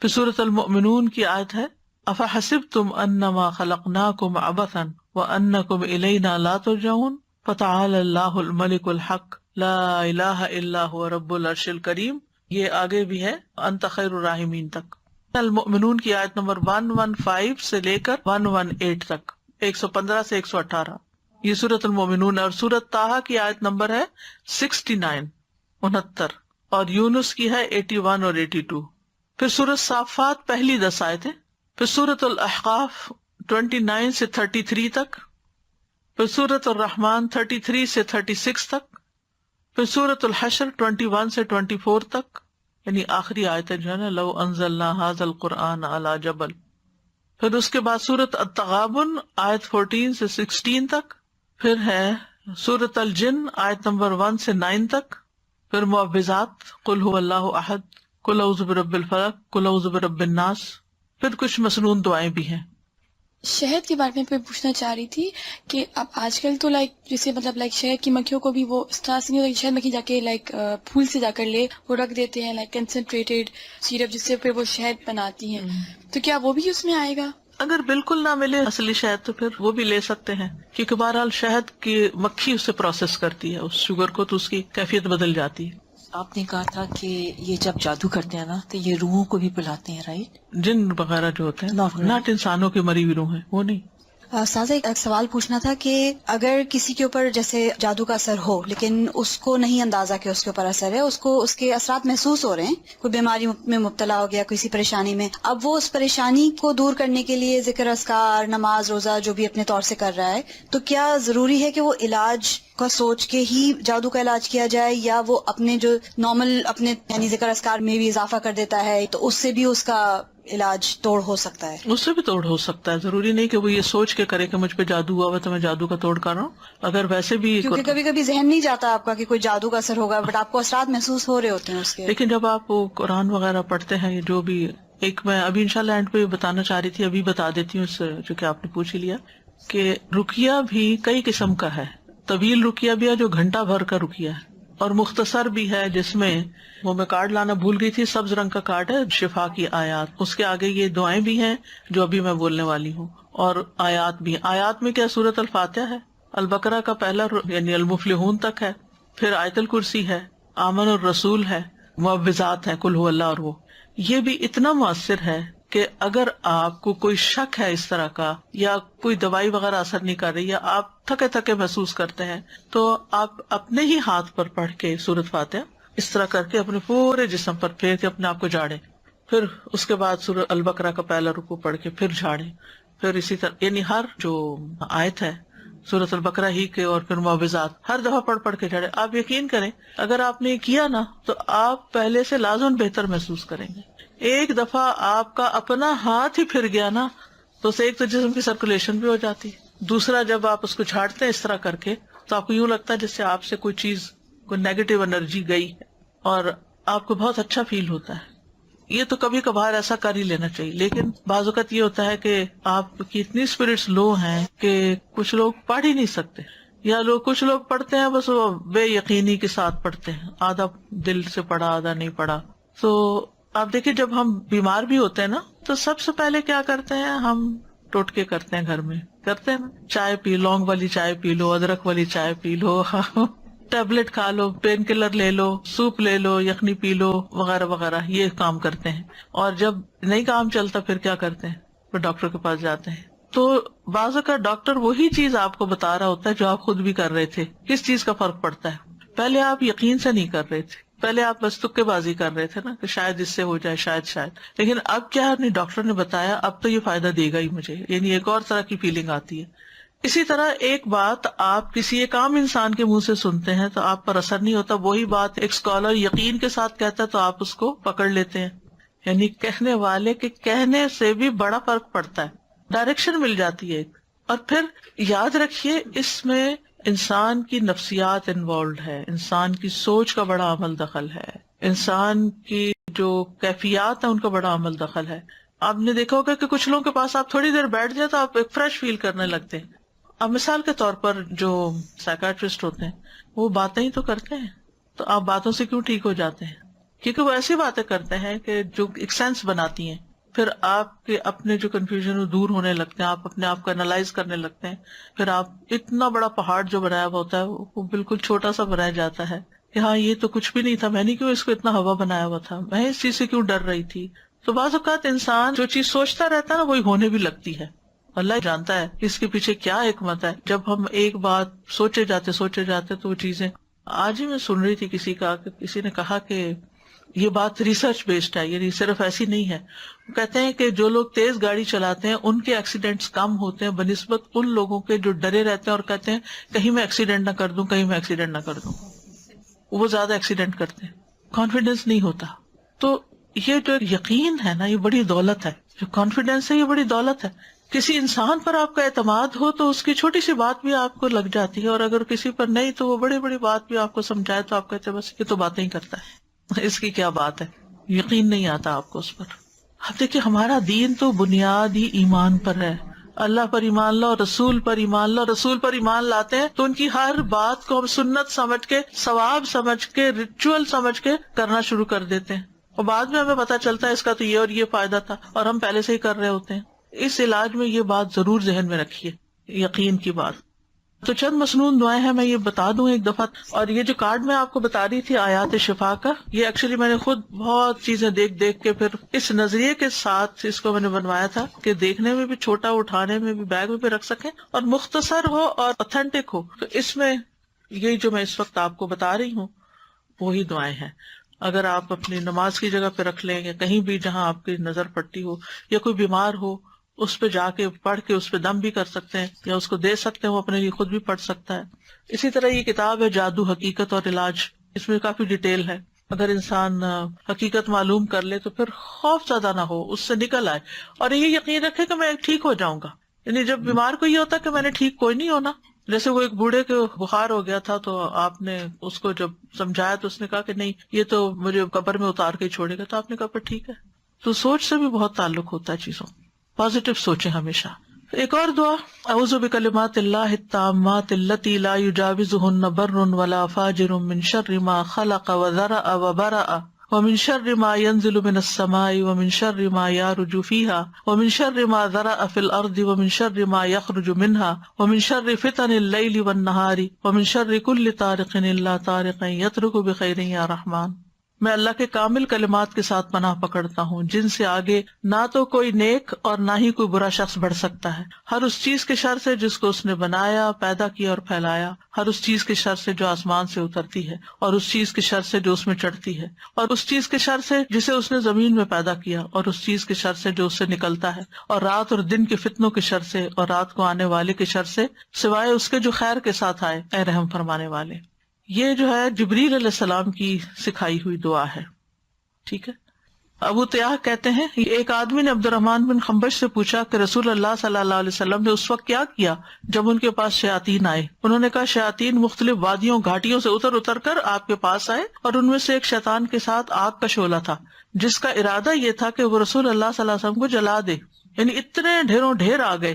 پھر سورۃ المؤمنون کی آیت ہے أَفَحَسِبْتُمْ أَنَّمَا خَلَقْنَاكُمْ عَبَثًا وَأَنَّكُمْ إِلَيْنَا لَا تُرْجَعُونَ فَتَعَالَى اللَّهُ الْمَلِكُ الْحَقُّ لَا إِلَٰهَ إِلَّا هُوَ رَبُّ الْعَرْشِ الْكَرِيمِ۔ یہ آگے بھی ہے أَنْتَ خَيْرُ الرَّاحِمِينَ تک۔ المؤمنون کی آیت نمبر 115 سے لے کر 118 تک، 115 سے 118، یہ سورۃ المؤمنون ہے۔ اور سورۃ طٰہٰ کی آیت نمبر ہے 69 اور یونس کی ہے 81 اور 82۔ پھر سورۃ صافات پہلی 10 آیتیں، پھر سورۃ الاحقاف 29 سے 33 تک، پھر سورۃ الرحمن 33 سے 36 تک، پھر سورۃ الحشر 21 سے 24 تک، یعنی آخری آیت جو ہے نا لو انزلنا ھذا القرآن علی جبل۔ پھر اس کے بعد سورۃ التغابن آیت 14 سے 16 تک، پھر ہے سورۃ الجن آیت نمبر 1 سے 9 تک، پھر معوذات قل هو اللہ احد، قل اعوذ برب الفلق، قل اعوذ برب الناس، پھر کچھ مسنون دعائیں بھی ہیں۔ شہد کے بارے میں پوچھنا چاہ رہی تھی کہ اب آج کل تو جیسے شہد کی مکھیوں کو بھی وہ اس طرح سے نہیں ہوتا کہ شہد مکھی جا کے پھول سے جا کر لے، وہ رکھ دیتے ہیں کنسنٹریٹڈ سیرپ جس سے پھر وہ شہد بناتی ہیں، تو کیا وہ بھی اس میں آئے گا؟ اگر بالکل نہ ملے اصلی شہد تو پھر وہ بھی لے سکتے ہیں، کیونکہ بہرحال شہد کی مکھی اسے پروسیس کرتی ہے اس شوگر کو، تو اس کی کیفیت بدل جاتی ہے۔ آپ نے کہا تھا کہ یہ جب جادو کرتے ہیں نا تو یہ روحوں کو بھی بلاتے ہیں، رائٹ؟ جن وغیرہ جو ہوتے ہیں، ناٹ انسانوں کی مری ہوئی روح ہیں، وہ نہیں۔ استاذہ ایک سوال پوچھنا تھا کہ اگر کسی کے اوپر جیسے جادو کا اثر ہو لیکن اس کو نہیں اندازہ کہ اس کے اوپر اثر ہے، اس کو اس کے اثرات محسوس ہو رہے ہیں، کوئی بیماری میں مبتلا ہو گیا، کسی پریشانی میں، اب وہ اس پریشانی کو دور کرنے کے لیے ذکر اذکار، نماز، روزہ جو بھی اپنے طور سے کر رہا ہے، تو کیا ضروری ہے کہ وہ علاج کا سوچ کے ہی جادو کا علاج کیا جائے، یا وہ اپنے جو نارمل اپنے یعنی ذکر اذکار میں بھی اضافہ کر دیتا ہے تو اس سے بھی اس کا علاج توڑ ہو سکتا ہے؟ اس سے بھی توڑ ہو سکتا ہے، ضروری نہیں کہ وہ یہ سوچ کے کرے کہ مجھ پہ جادو ہوا ہوا تو میں جادو کا توڑ کر رہا ہوں۔ اگر ویسے بھی، کیونکہ کبھی کبھی ذہن نہیں جاتا آپ کا کہ کوئی جادو کا اثر ہوگا، بٹ آپ کو اثرات محسوس ہو رہے ہوتے ہیں اس کے۔ لیکن جب آپ وہ قرآن وغیرہ پڑھتے ہیں، جو بھی ایک میں ابھی انشاءاللہ اینڈ پہ بتانا چاہ رہی تھی، ابھی بتا دیتی ہوں، اس جو کہ آپ نے پوچھ ہی لیا، کہ رقیہ بھی کئی قسم کا ہے۔ طویل رقیہ بھی ہے جو گھنٹہ بھر کا رقیہ ہے، اور مختصر بھی ہے جس میں وہ میں کارڈ لانا بھول گئی تھی، سبز رنگ کا کارڈ ہے، شفا کی آیات، اس کے آگے یہ دعائیں بھی ہیں جو ابھی میں بولنے والی ہوں، اور آیات بھی۔ آیات میں کیا سورۃ الفاتحہ ہے، البقرہ کا پہلا یعنی المفلحون تک ہے، پھر آیت الکرسی ہے، آمن الرسول ہے، معوذات ہے، قل هو اللہ، اور وہ یہ بھی اتنا مؤثر ہے کہ اگر آپ کو کوئی شک ہے اس طرح کا، یا کوئی دوائی وغیرہ اثر نہیں کر رہی، یا آپ تھکے تھکے محسوس کرتے ہیں، تو آپ اپنے ہی ہاتھ پر پڑھ کے سورۃ فاتحہ اس طرح کر کے اپنے پورے جسم پر پھیر کے اپنے آپ کو جھاڑیں، پھر اس کے بعد سورۃ البقرہ کا پہلا رکوع پڑھ کے پھر جھاڑیں، پھر اسی طرح یعنی ہر جو آیت ہے سورۃ البقرہ ہی کے، اور پھر معوذات ہر دفعہ پڑھ کے جھاڑیں۔ آپ یقین کریں اگر آپ نے کیا نا تو آپ پہلے سے لازم بہتر محسوس کریں گے۔ ایک دفعہ آپ کا اپنا ہاتھ ہی پھر گیا نا تو اسے ایک تو جسم کی سرکولیشن بھی ہو جاتی، دوسرا جب آپ اس کو جھاڑتے ہیں اس طرح کر کے تو آپ کو یوں لگتا ہے جس سے آپ سے کوئی چیز، کوئی نیگیٹو انرجی گئی ہے، اور آپ کو بہت اچھا فیل ہوتا ہے۔ یہ تو کبھی کبھار ایسا کر ہی لینا چاہیے، لیکن بعض اوقات یہ ہوتا ہے کہ آپ کی اتنی اسپرٹس لو ہیں کہ کچھ لوگ پڑھ ہی نہیں سکتے، یا کچھ لوگ پڑھتے ہیں بس وہ بے یقینی کے ساتھ پڑھتے ہیں، آدھا دل سے پڑھا آدھا نہیں پڑھا۔ تو آپ دیکھیں جب ہم بیمار بھی ہوتے ہیں نا تو سب سے پہلے کیا کرتے ہیں، ہم ٹوٹکے کرتے ہیں، گھر میں کرتے ہیں نا، چائے پی، لونگ والی چائے پی لو، ادرک والی چائے پی لو، ٹیبلٹ کھا لو، پین کلر لے لو، سوپ لے لو، یخنی پی لو، وغیرہ وغیرہ، یہ کام کرتے ہیں۔ اور جب نہیں کام چلتا پھر کیا کرتے ہیں، پھر ڈاکٹر کے پاس جاتے ہیں۔ تو بعض اوقات ڈاکٹر وہی چیز آپ کو بتا رہا ہوتا ہے جو آپ خود بھی کر رہے تھے۔ کس چیز کا فرق پڑتا ہے، پہلے آپ یقین سے نہیں کر رہے تھے، پہلے آپ بس تکے بازی کر رہے تھے نا کہ شاید اس سے ہو جائے، شاید، لیکن اب کیا نہیں، ڈاکٹر نے بتایا اب تو یہ فائدہ دے گا ہی مجھے، یعنی ایک اور طرح کی فیلنگ آتی ہے۔ اسی طرح ایک بات آپ کسی ایک عام انسان کے منہ سے سنتے ہیں تو آپ پر اثر نہیں ہوتا، وہی بات ایک اسکالر یقین کے ساتھ کہتا ہے تو آپ اس کو پکڑ لیتے ہیں۔ یعنی کہنے والے کے کہنے سے بھی بڑا فرق پڑتا ہے، ڈائریکشن مل جاتی ہے ایک۔ اور پھر یاد رکھیے اس میں انسان کی نفسیات انوالوڈ ہے، انسان کی سوچ کا بڑا عمل دخل ہے، انسان کی جو کیفیات ہیں ان کا بڑا عمل دخل ہے۔ آپ نے دیکھا ہوگا کہ کچھ لوگوں کے پاس آپ تھوڑی دیر بیٹھ جائے تو آپ ایک فریش فیل کرنے لگتے ہیں۔ اب مثال کے طور پر جو سائیکاٹرسٹ ہوتے ہیں وہ باتیں ہی تو کرتے ہیں، تو آپ باتوں سے کیوں ٹھیک ہو جاتے ہیں؟ کیونکہ وہ ایسی باتیں کرتے ہیں کہ جو ایک سینس بناتی ہیں، پھر آپ کے اپنے جو کنفیوژن وہ دور ہونے لگتے ہیں، آپ اپنے آپ کو انالائز کرنے لگتے ہیں، پھر آپ اتنا بڑا پہاڑ جو بنایا ہوا ہوتا ہے وہ بالکل چھوٹا سا بنایا جاتا ہے کہ ہاں یہ تو کچھ بھی نہیں تھا، میں نے کیوں اس کو اتنا ہوا بنایا ہوا تھا، میں اس چیز سے کیوں ڈر رہی تھی۔ تو بعض اوقات انسان جو چیز سوچتا رہتا ہے نا وہی ہونے بھی لگتی ہے۔ اللہ جانتا ہے اس کے پیچھے کیا حکمت ہے۔ جب ہم ایک بات سوچے جاتے تو وہ چیزیں، آج ہی میں سن رہی تھی کسی کا کہ کسی نے کہا کہ یہ بات ریسرچ بیسڈ ہے، یعنی صرف ایسی نہیں ہے۔ وہ کہتے ہیں کہ جو لوگ تیز گاڑی چلاتے ہیں ان کے ایکسیڈنٹس کم ہوتے ہیں بنسبت ان لوگوں کے جو ڈرے رہتے ہیں اور کہتے ہیں کہیں میں ایکسیڈنٹ نہ کر دوں، وہ زیادہ ایکسیڈنٹ کرتے ہیں، کانفیڈینس نہیں ہوتا۔ تو یہ جو یقین ہے نا یہ بڑی دولت ہے، جو کانفیڈینس ہے یہ بڑی دولت ہے کسی انسان پر آپ کا اعتماد ہو تو اس کی چھوٹی سی بات بھی آپ کو لگ جاتی ہے، اور اگر کسی پر نہیں تو وہ بڑی بڑی بات بھی آپ کو سمجھائے تو آپ کہتے ہیں بس یہ تو باتیں ہی کرتا ہے، اس کی کیا بات ہے، یقین نہیں آتا آپ کو اس پر. اب دیکھیے ہمارا دین تو بنیاد ہی ایمان پر ہے. اللہ پر ایمان لاؤ، رسول پر ایمان لاؤ. رسول پر ایمان لاتے ہیں تو ان کی ہر بات کو ہم سنت سمجھ کے، ثواب سمجھ کے، ریچول سمجھ کے کرنا شروع کر دیتے ہیں، اور بعد میں ہمیں پتا چلتا ہے اس کا تو یہ اور یہ فائدہ تھا، اور ہم پہلے سے ہی کر رہے ہوتے ہیں. اس علاج میں یہ بات ضرور ذہن میں رکھیے، یقین کی بات. تو چند مسنون دعائیں ہیں، میں یہ بتا دوں ایک دفعہ. اور یہ جو کارڈ میں آپ کو بتا رہی تھی آیات شفا کا، یہ ایکچولی میں نے خود بہت چیزیں دیکھ دیکھ کے پھر اس نظریے کے ساتھ اس کو میں نے بنوایا تھا کہ دیکھنے میں بھی چھوٹا، اٹھانے میں بھی، بیگ میں بھی رکھ سکیں، اور مختصر ہو اور اوتھینٹک ہو. تو اس میں یہ جو میں اس وقت آپ کو بتا رہی ہوں وہی دعائیں ہیں. اگر آپ اپنی نماز کی جگہ پہ رکھ لیں، یا کہیں بھی جہاں آپ کی نظر پڑتی ہو، یا کوئی بیمار ہو اس پہ جا کے پڑھ کے اس پہ دم بھی کر سکتے ہیں، یا اس کو دے سکتے ہیں، وہ اپنے لیے خود بھی پڑھ سکتا ہے. اسی طرح یہ کتاب ہے جادو، حقیقت اور علاج، اس میں کافی ڈیٹیل ہے. اگر انسان حقیقت معلوم کر لے تو پھر خوف زیادہ نہ ہو، اس سے نکل آئے، اور یہ یقین رکھے کہ میں ٹھیک ہو جاؤں گا. یعنی جب بیمار کو یہ ہوتا کہ میں نے ٹھیک کوئی نہیں ہونا، جیسے وہ ایک بوڑھے کے بخار ہو گیا تھا تو آپ نے اس کو جب سمجھایا تو اس نے کہا کہ نہیں یہ تو مجھے قبر میں اتار کے چھوڑے گا، تو آپ نے کہا پھر ٹھیک ہے. تو سوچ سے بھی بہت تعلق ہوتا ہے چیزوں، پازیٹو سوچیں ہمیشہ. ایک اور دعا، اعوذ بکلمات اللہ التامات التی لا یجاوزہن بر ولا فاجر من شر ما خلق وذرأ وبرأ ومن شر ما ينزل من السماء ومن شر ما يعرج فيها ومن شر ما ذرأ في الأرض ومن شر ما يخرج منها ومن شر فتن الليل والنهار ومن شر كل طارق إلا طارق يطرق بخير يا رحمن. میں اللہ کے کامل کلمات کے ساتھ پناہ پکڑتا ہوں جن سے آگے نہ تو کوئی نیک اور نہ ہی کوئی برا شخص بڑھ سکتا ہے، ہر اس چیز کے شر سے جس کو اس نے بنایا، پیدا کیا اور پھیلایا، ہر اس چیز کے شر سے جو آسمان سے اترتی ہے، اور اس چیز کے شر سے جو اس میں چڑھتی ہے، اور اس چیز کے شر سے جسے اس نے زمین میں پیدا کیا، اور اس چیز کے شر سے جو اس سے نکلتا ہے، اور رات اور دن کے فتنوں کے شر سے، اور رات کو آنے والے کے شر سے، سوائے اس کے جو خیر کے ساتھ آئے، اے رحم فرمانے والے. یہ جو ہے جبریل علیہ السلام کی سکھائی ہوئی دعا ہے. ٹھیک ہے. ابو تیاح کہتے ہیں ایک آدمی نے عبد الرحمن بن خنبش سے پوچھا کہ رسول اللہ صلی اللہ علیہ وسلم نے اس وقت کیا کیا جب ان کے پاس شیاطین آئے. انہوں نے کہا شیاطین مختلف وادیوں گھاٹیوں سے اتر کر آپ کے پاس آئے، اور ان میں سے ایک شیطان کے ساتھ آگ کا شعلہ تھا جس کا ارادہ یہ تھا کہ وہ رسول اللہ صلی اللہ علیہ وسلم کو جلا دے. یعنی اتنے ڈھیروں ڈھیر آ گئے،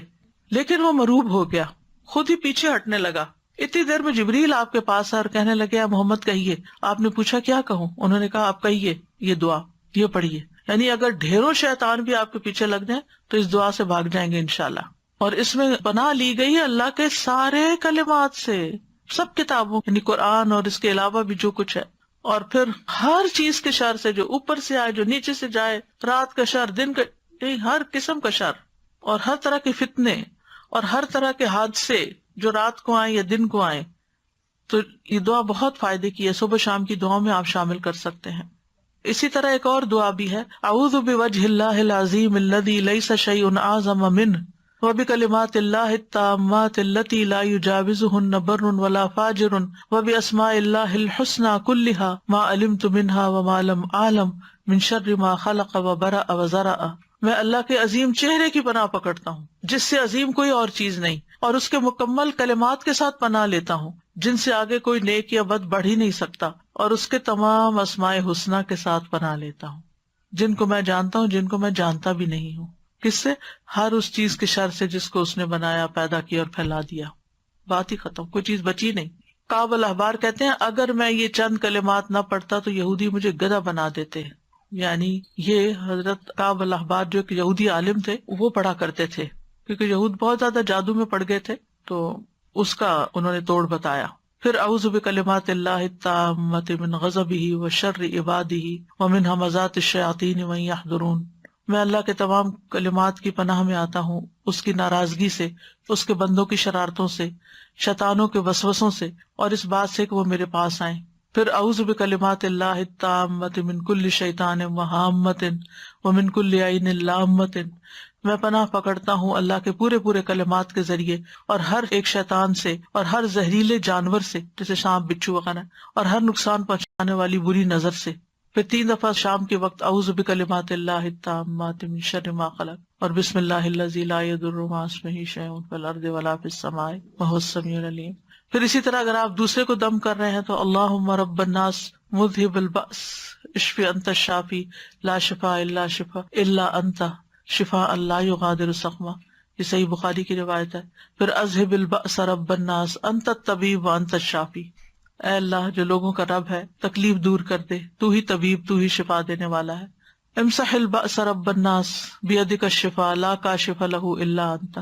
لیکن وہ مروب ہو گیا، خود ہی پیچھے ہٹنے لگا. اتنی دیر میں جبریل آپ کے پاس آئے اور کہنے لگے اے محمد کہیے. آپ نے پوچھا کیا کہوں؟ انہوں نے کہا آپ کہیے یہ دعا، یہ پڑھیے. یعنی اگر ڈھیروں شیطان بھی آپ کے پیچھے لگ جائیں تو اس دعا سے بھاگ جائیں گے انشاءاللہ. اور اس میں پناہ لی گئی ہے اللہ کے سارے کلمات سے، سب کتابوں یعنی قرآن اور اس کے علاوہ بھی جو کچھ ہے، اور پھر ہر چیز کے شر سے، جو اوپر سے آئے، جو نیچے سے جائے، رات کا شر، دن کا، ہر قسم کا شر، اور ہر طرح کے فتنے اور ہر طرح کے حادثے جو رات کو آئیں یا دن کو آئیں. تو یہ دعا بہت فائدے کی ہے، صبح شام کی دعاؤں میں آپ شامل کر سکتے ہیں. اسی طرح ایک اور دعا بھی ہے، اعوذ بوجہ اللہ العظیم الذی لیس شیء اعظم منہ وبکلمات اللہ التامات التی لا یجاوزہن بر ولا فاجر وباسماء اللہ الحسنى کلھا ما علمت منہا وما لم اعلم من شر ما خلق وبرأ وذرأ. میں اللہ کے عظیم چہرے کی پناہ پکڑتا ہوں جس سے عظیم کوئی اور چیز نہیں، اور اس کے مکمل کلمات کے ساتھ پناہ لیتا ہوں جن سے آگے کوئی نیک یا بد بڑھ ہی نہیں سکتا، اور اس کے تمام اسماء حسنہ کے ساتھ پناہ لیتا ہوں جن کو میں جانتا ہوں، جن کو میں جانتا بھی نہیں ہوں. کس سے؟ ہر اس چیز کے شر سے جس کو اس نے بنایا، پیدا کیا اور پھیلا دیا. بات ہی ختم، کوئی چیز بچی نہیں. کعب الاحبار کہتے ہیں اگر میں یہ چند کلمات نہ پڑھتا تو یہودی مجھے گدھا بنا دیتے. یعنی یہ حضرت کعب الاحبار جو ایک یہودی عالم تھے وہ پڑھا کرتے تھے، کیونکہ یہود بہت زیادہ جادو میں پڑ گئے تھے، تو اس کا انہوں نے توڑ بتایا. پھر اعوذ بکلمات اللہ التامات من غضبہ وشر عبادہ ومن ھمزات الشیاطین وان یحضرون. میں اللہ کے تمام کلمات کی پناہ میں آتا ہوں اس کی ناراضگی سے، اس کے بندوں کی شرارتوں سے، شیطانوں کے وسوسوں سے، اور اس بات سے کہ وہ میرے پاس آئیں. پھر اعوذ بکلمات اللہ التامات من کل شیطان وہامۃ ومن کل عین لامۃ. میں پناہ پکڑتا ہوں اللہ کے پورے کلمات کے ذریعے اور ہر ایک شیطان سے اور ہر زہریلے جانور سے جیسے سانپ، بچھو وغیرہ، اور ہر نقصان پہنچانے والی بری نظر سے. پھر 3 دفعہ شام کے وقت اعوذ بکلمات اللہ التامات من شر ما خلق. اور بسم اللہ الذی لا یضر مع اسمہ شیء فی الارض ولا فی السماء وہو السمیع العلیم. پھر اسی طرح اگر آپ دوسرے کو دم کر رہے ہیں تو اللہم رب الناس مذہب البأس اشفی انت الشافی لا شفاء الا شفاء الا انت شفاء لا یغادر سقما. یہ صحیح بخاری کی روایت ہے. پھر اذہب البأس رب الناس انت الطبیب وانت الشافی. اے اللہ جو لوگوں کا رب ہے تکلیف دور کر دے، تو ہی طبیب، تو ہی شفا دینے والا ہے. امسح البأس رب الناس بیدک الشفاء لا کاشف لہ الا انت.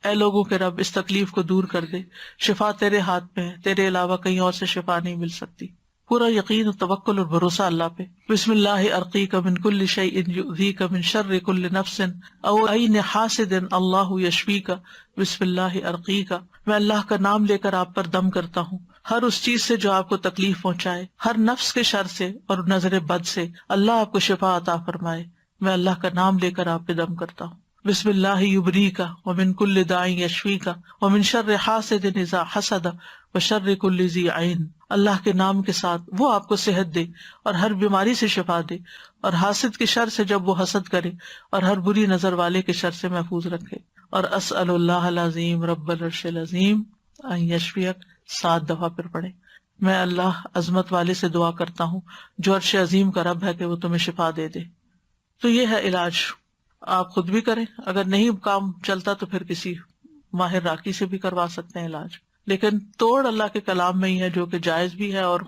اے لوگوں کے رب اس تکلیف کو دور کر دے، شفا تیرے ہاتھ میں ہے، تیرے علاوہ کہیں اور سے شفا نہیں مل سکتی. پورا یقین اور توکل اور بھروسہ اللہ پہ. بسم اللہ ارقیک من کل شیء یؤذیک من شر کل نفس او عین حاسد اللہ یشفیک. بسم اللہ ارقیک، میں اللہ کا نام لے کر آپ پر دم کرتا ہوں ہر اس چیز سے جو آپ کو تکلیف پہنچائے، ہر نفس کے شر سے اور نظر بد سے. اللہ آپ کو شفا عطا فرمائے. میں اللہ کا نام لے کر آپ پہ دم کرتا ہوں. بسم اللہ یبریک ومن کل داء یشفیک ومن شر حاسد اذا حسد وشر کل ذی عین. اللہ کے نام کے ساتھ وہ آپ کو صحت دے اور ہر بیماری سے شفا دے، اور حاسد کے شر سے جب وہ حسد کرے، اور ہر بری نظر والے کے شر سے محفوظ رکھے. اور اسأل اللہ العظیم رب العرش العظیم ان یشفیک 7 دفعہ پھر پڑھے. میں اللہ عظمت والے سے دعا کرتا ہوں جو عرش عظیم کا رب ہے کہ وہ تمہیں شفا دے دے. تو یہ ہے علاج. آپ خود بھی کریں، اگر نہیں کام چلتا تو پھر کسی ماہر راقی سے بھی کروا سکتے ہیں علاج. لیکن توڑ اللہ کے کلام میں ہی ہے جو کہ جائز بھی ہے اور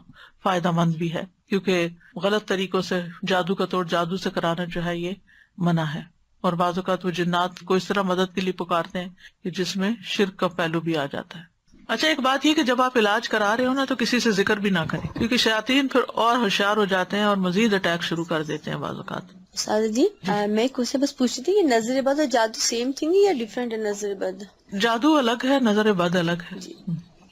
فائدہ مند بھی ہے، کیونکہ غلط طریقوں سے جادو کا توڑ جادو سے کرانا جو ہے یہ منع ہے. اور بعض اوقات وہ جنات کو اس طرح مدد کے لیے پکارتے ہیں کہ جس میں شرک کا پہلو بھی آ جاتا ہے. اچھا ایک بات یہ کہ جب آپ علاج کرا رہے ہو نا تو کسی سے ذکر بھی نہ کریں، کیونکہ شیاطین پھر اور ہوشیار ہو جاتے ہیں اور مزید اٹیک شروع کر دیتے ہیں بعض اوقات. سادہ جی میں کوشچن بس پوچھ رہی تھی کہ نظر بد اور جادو سیم تھنگ ہے یا ڈفرینٹ ہے؟ نظر بد جادو الگ ہے، نظر بد الگ ہے.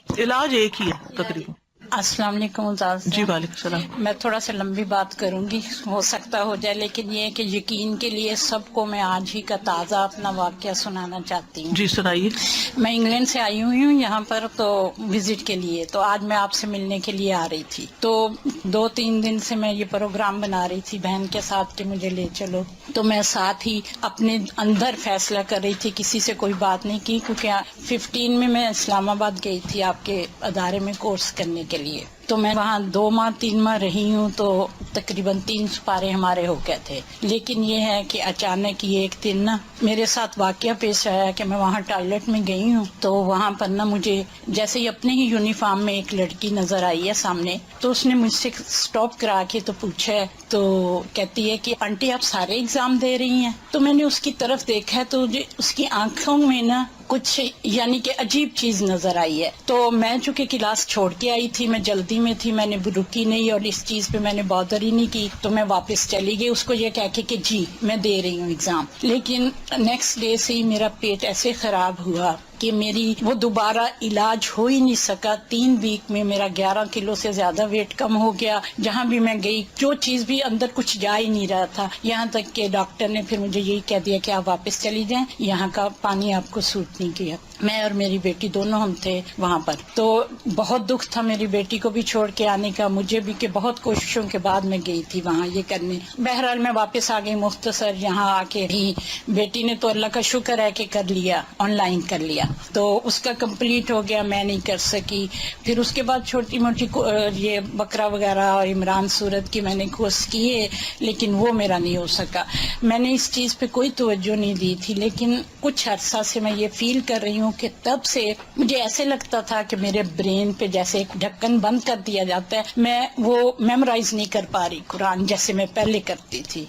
علاج ایک ہی ہے تقریباً. السلام علیکم استاذ. جی وعلیکم السلام. میں تھوڑا سا لمبی بات کروں گی، ہو سکتا ہو جائے، لیکن یہ کہ یقین کے لیے سب کو میں آج ہی کا تازہ اپنا واقعہ سنانا چاہتی ہوں. جی سنائیے. میں انگلینڈ سے آئی ہوئی ہوں یہاں پر تو وزٹ کے لیے، تو آج میں آپ سے ملنے کے لیے آ رہی تھی. تو 2-3 دن سے میں یہ پروگرام بنا رہی تھی بہن کے ساتھ کہ مجھے لے چلو. تو میں ساتھ ہی اپنے اندر فیصلہ کر رہی تھی، کسی سے کوئی بات نہیں کی، کیونکہ 15 میں اسلام آباد گئی تھی آپ کے ادارے میں کورس کرنے کے لیے. تو میں وہاں 2-3 ماہ رہی ہوں، تو تقریباً 3 سپارے ہمارے ہو گئے تھے. لیکن یہ ہے کہ اچانک یہ ایک دن نا میرے ساتھ واقعہ پیش آیا کہ میں وہاں ٹوائلٹ میں گئی ہوں، تو وہاں پر نا مجھے جیسے ہی اپنے ہی یونیفارم میں ایک لڑکی نظر آئی ہے سامنے. تو اس نے مجھ سے سٹاپ کرا کے تو پوچھا ہے، تو کہتی ہے کہ آنٹی آپ سارے ایگزام دے رہی ہیں؟ تو میں نے اس کی طرف دیکھا تو مجھے اس کی آنکھوں میں نا کچھ یعنی کہ عجیب چیز نظر آئی ہے. تو میں چونکہ کلاس چھوڑ کے آئی تھی، میں جلدی میں تھی، میں نے رکی نہیں اور اس چیز پہ میں نے بادر ہی نہیں کی. تو میں واپس چلی گئی اس کو یہ کہہ کے کہ جی میں دے رہی ہوں ایگزام. لیکن نیکسٹ ڈے سے ہی میرا پیٹ ایسے خراب ہوا کہ میری وہ دوبارہ علاج ہو ہی نہیں سکا. 3 ویک میں میرا 11 کلو سے زیادہ ویٹ کم ہو گیا. جہاں بھی میں گئی جو چیز بھی اندر کچھ جا ہی نہیں رہا تھا. یہاں تک کہ ڈاکٹر نے پھر مجھے یہی کہہ دیا کہ آپ واپس چلی جائیں، یہاں کا پانی آپ کو سوٹ نہیں کیا. میں اور میری بیٹی دونوں ہم تھے وہاں پر. تو بہت دکھ تھا میری بیٹی کو بھی چھوڑ کے آنے کا، مجھے بھی، کہ بہت کوششوں کے بعد میں گئی تھی وہاں یہ کرنے. بہرحال میں واپس آ گئی. مختصر یہاں آ کے بھی بیٹی نے تو اللہ کا شکر ہے کہ کر لیا، آن لائن کر لیا، تو اس کا کمپلیٹ ہو گیا، میں نہیں کر سکی. پھر اس کے بعد چھوٹی موٹی یہ بقرہ وغیرہ اور عمران سورت کی میں نے کورس کیے، لیکن وہ میرا نہیں ہو سکا. میں نے اس چیز پہ کوئی توجہ نہیں دی تھی. لیکن کچھ عرصہ سے میں یہ فیل کر رہی ہوں کہ تب سے مجھے ایسے لگتا تھا کہ میرے برین پہ جیسے ایک ڈھکن بند کر دیا جاتا ہے، میں وہ میمورائز نہیں کر پا رہی قرآن جیسے میں پہلے کرتی تھی.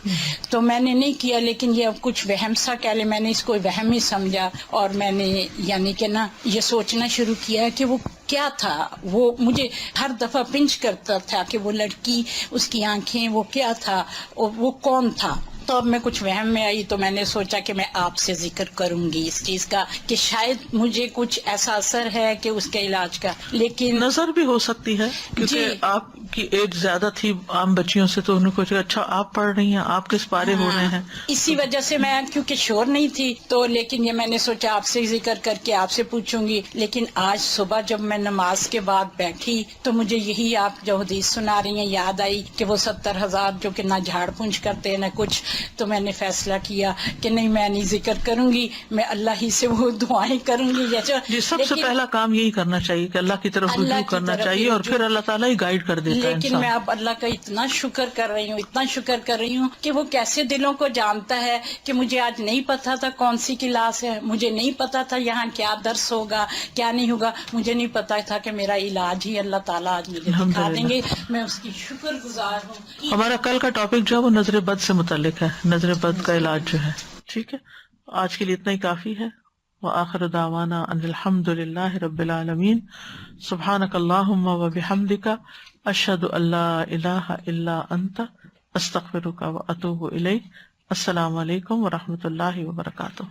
تو میں نے نہیں کیا. لیکن یہ اب کچھ وہم سا کہہ لے، میں نے اس کو وہم ہی سمجھا اور میں نے یعنی کہ نا یہ سوچنا شروع کیا کہ وہ کیا تھا. وہ مجھے ہر دفعہ پنچ کرتا تھا کہ وہ لڑکی، اس کی آنکھیں، وہ کیا تھا، وہ کون تھا. تو اب میں کچھ وہم میں آئی تو میں نے سوچا کہ میں آپ سے ذکر کروں گی اس چیز کا کہ شاید مجھے کچھ ایسا اثر ہے کہ اس کے علاج کا. لیکن نظر بھی ہو سکتی ہے کیونکہ جی. آپ کی ایج زیادہ تھی عام بچیوں سے تو انہوں کو کہا اچھا آپ پڑھ رہی ہیں, آپ کس پارے ہو رہے ہیں. اسی وجہ سے میں کیونکہ شور نہیں تھی تو لیکن یہ میں نے سوچا آپ سے ذکر کر کے آپ سے پوچھوں گی. لیکن آج صبح جب میں نماز کے بعد بیٹھی تو مجھے یہی آپ جو حدیث سنا رہی ہیں یاد آئی کہ وہ 70,000 جو کہ نہ جھاڑ پونچھ کرتے ہیں نہ کچھ. تو میں نے فیصلہ کیا کہ نہیں میں نہیں ذکر کروں گی, میں اللہ ہی سے وہ دعائیں کروں گی. جی سب سے پہلا کام یہی کرنا چاہیے کہ اللہ کی طرف رجوع کرنا چاہیے اور پھر اللہ تعالیٰ ہی گائیڈ کر دیتا ہے. لیکن میں اب اللہ کا اتنا شکر کر رہی ہوں, اتنا شکر کر رہی ہوں کہ وہ کیسے دلوں کو جانتا ہے کہ مجھے آج نہیں پتا تھا کون سی کلاس ہے, مجھے نہیں پتا تھا یہاں کیا درس ہوگا کیا نہیں ہوگا, مجھے نہیں پتا تھا کہ میرا علاج ہی اللہ تعالیٰ آج مجھے دکھا دیں گے. میں اس کی شکر گزار ہوں. ہمارا کل کا ٹاپک جو ہے وہ نظر بد سے متعلق ہے, نظر بد کا علاج جو ہے. ٹھیک ہے, آج کے لیے اتنا ہی کافی ہے. وآخر دعوانا ان الحمد للہ رب العالمین. سبحانک اللہم وبحمدک اشہد ان لا الہ الا انت استغفرک واتوب الیک. السلام علیکم ورحمۃ اللہ وبرکاتہ.